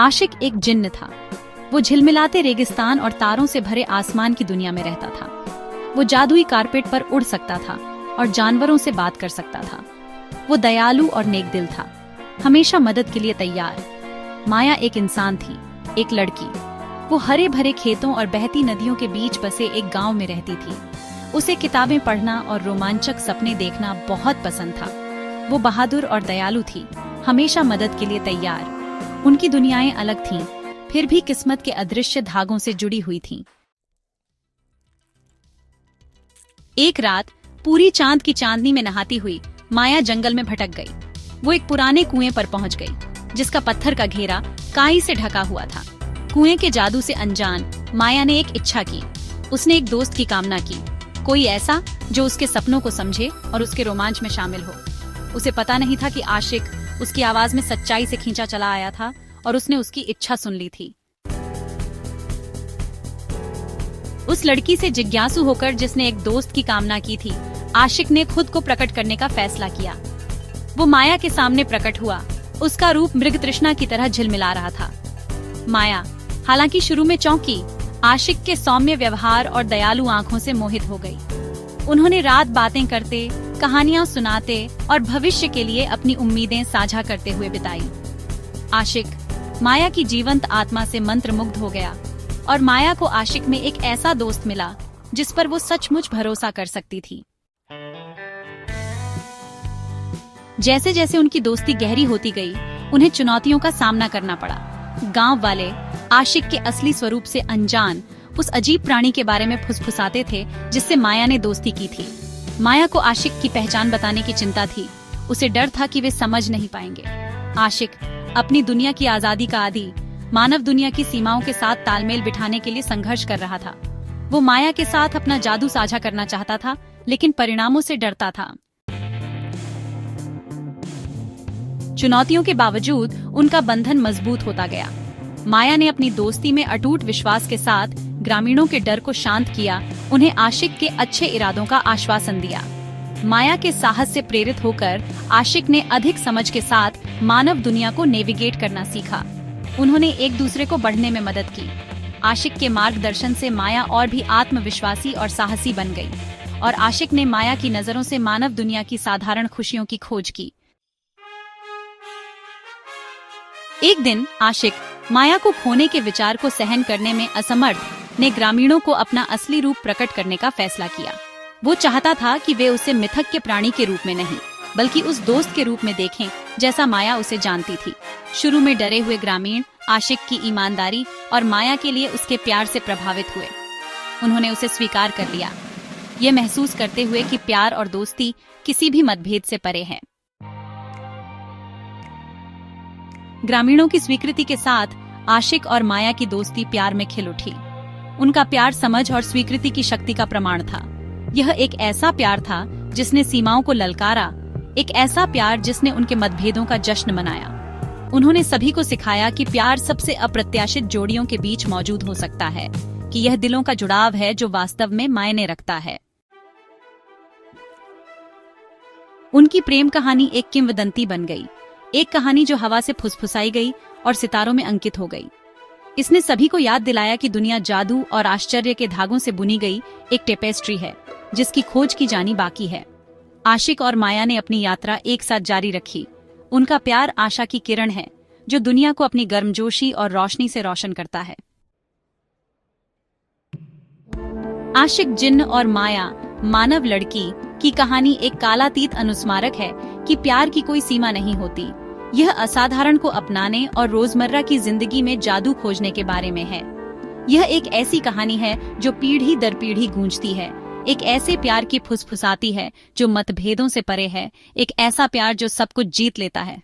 आशिक एक जिन्न था। वो झिलमिलाते रेगिस्तान और तारों से भरे आसमान की दुनिया में रहता था। वो जादुई कारपेट पर उड़ सकता था और जानवरों से बात कर सकता था। वो दयालु और नेक दिल था, हमेशा मदद के लिए तैयार। माया एक इंसान थी, एक लड़की। वो हरे भरे खेतों और बहती नदियों के बीच बसे एक गांव में रहती थी। उसे किताबें पढ़ना और रोमांचक सपने देखना बहुत पसंद था। वो बहादुर और दयालु थी, हमेशा मदद के लिए तैयार। उनकी दुनियाएं अलग थीं, फिर भी किस्मत के अदृश्य धागों से जुड़ी हुई थीं। एक रात पूरी चांद की चांदनी में नहाती हुई माया जंगल में भटक गई। वो एक पुराने कुएं पर पहुंच गई, जिसका पत्थर का घेरा काई से ढका हुआ था। कुएं के जादू से अनजान माया ने एक इच्छा की। उसने एक दोस्त की कामना की, कोई ऐसा जो उसके सपनों को समझे और उसके रोमांच में शामिल हो। उसे पता नहीं था कि आशिक उसकी आवाज में सच्चाई से खींचा चला आया था और उसने उसकी इच्छा सुन ली थी। उस लड़की से जिज्ञासु होकर जिसने एक दोस्त की कामना की थी, आशिक ने खुद को प्रकट करने का फैसला किया। वो माया के सामने प्रकट हुआ। उसका रूप मृग तृष्णा की तरह झिलमिला रहा था। माया हालांकि शुरू में चौंकी, आशिक के सौम्य व्यवहार और दयालु आंखों से मोहित हो गई। उन्होंने रात बातें करते, कहानियां सुनाते और भविष्य के लिए अपनी उम्मीदें साझा करते हुए बिताई। आशिक माया की जीवंत आत्मा से मंत्रमुग्ध हो गया और माया को आशिक में एक ऐसा दोस्त मिला जिस पर वो सचमुच भरोसा कर सकती थी। जैसे जैसे उनकी दोस्ती गहरी होती गई, उन्हें चुनौतियों का सामना करना पड़ा। गांव वाले आशिक के असली स्वरूप से अनजान उस अजीब प्राणी के बारे में फुसफुसाते थे जिससे माया ने दोस्ती की थी। माया को आशिक की पहचान बताने की चिंता थी। उसे डर था कि वे समझ नहीं पाएंगे। आशिक अपनी दुनिया की आजादी का आदी, मानव दुनिया की सीमाओं के साथ तालमेल बिठाने के लिए संघर्ष कर रहा था। वो माया के साथ अपना जादू साझा करना चाहता था, लेकिन परिणामों से डरता था। चुनौतियों के बावजूद उनका बंधन मजबूत होता गया। माया ने अपनी दोस्ती में अटूट विश्वास के साथ ग्रामीणों के डर को शांत किया, उन्हें आशिक के अच्छे इरादों का आश्वासन दिया। माया के साहस से प्रेरित होकर आशिक ने अधिक समझ के साथ मानव दुनिया को नेविगेट करना सीखा। उन्होंने एक दूसरे को बढ़ने में मदद की। आशिक के मार्गदर्शन से माया और भी आत्मविश्वासी और साहसी बन गई, और आशिक ने माया की नजरों से मानव दुनिया की साधारण खुशियों की खोज की। एक दिन आशिक माया को खोने के विचार को सहन करने में असमर्थ ने ग्रामीणों को अपना असली रूप प्रकट करने का फैसला किया। वो चाहता था कि वे उसे मिथक के प्राणी के रूप में नहीं, बल्कि उस दोस्त के रूप में देखें जैसा माया उसे जानती थी। शुरू में डरे हुए ग्रामीण आशिक की ईमानदारी और माया के लिए उसके प्यार से प्रभावित हुए। उन्होंने उसे स्वीकार कर लिया, ये महसूस करते हुए कि प्यार और दोस्ती किसी भी मतभेद से परे है। ग्रामीणों की स्वीकृति के साथ आशिक और माया की दोस्ती प्यार में खिल उठी। उनका प्यार समझ और स्वीकृति की शक्ति का प्रमाण था। यह एक ऐसा प्यार था जिसने सीमाओं को ललकारा, एक ऐसा प्यार जिसने उनके मतभेदों का जश्न मनाया। उन्होंने सभी को सिखाया कि प्यार सबसे अप्रत्याशित जोड़ियों के बीच मौजूद हो सकता है, कि यह दिलों का जुड़ाव है जो वास्तव में मायने रखता है। उनकी प्रेम कहानी एक किंवदंती बन गई, एक कहानी जो हवा से फुसफुसाई गई और सितारों में अंकित हो गई। इसने सभी को याद दिलाया कि दुनिया जादू और आश्चर्य के धागों से बुनी गई एक टेपेस्ट्री है, जिसकी खोज की जानी बाकी है। आशिक और माया ने अपनी यात्रा एक साथ जारी रखी। उनका प्यार आशा की किरण है, जो दुनिया को अपनी गर्मजोशी और रोशनी से रोशन करता है। आशिक जिन्न और माया मानव लड़की की कहानी एक कालातीत अनुस्मारक है कि प्यार की कोई सीमा नहीं होती। यह असाधारण को अपनाने और रोजमर्रा की जिंदगी में जादू खोजने के बारे में है। यह एक ऐसी कहानी है जो पीढ़ी दर पीढ़ी गूंजती है, एक ऐसे प्यार की फुसफुसाती है जो मतभेदों से परे है, एक ऐसा प्यार जो सब कुछ जीत लेता है।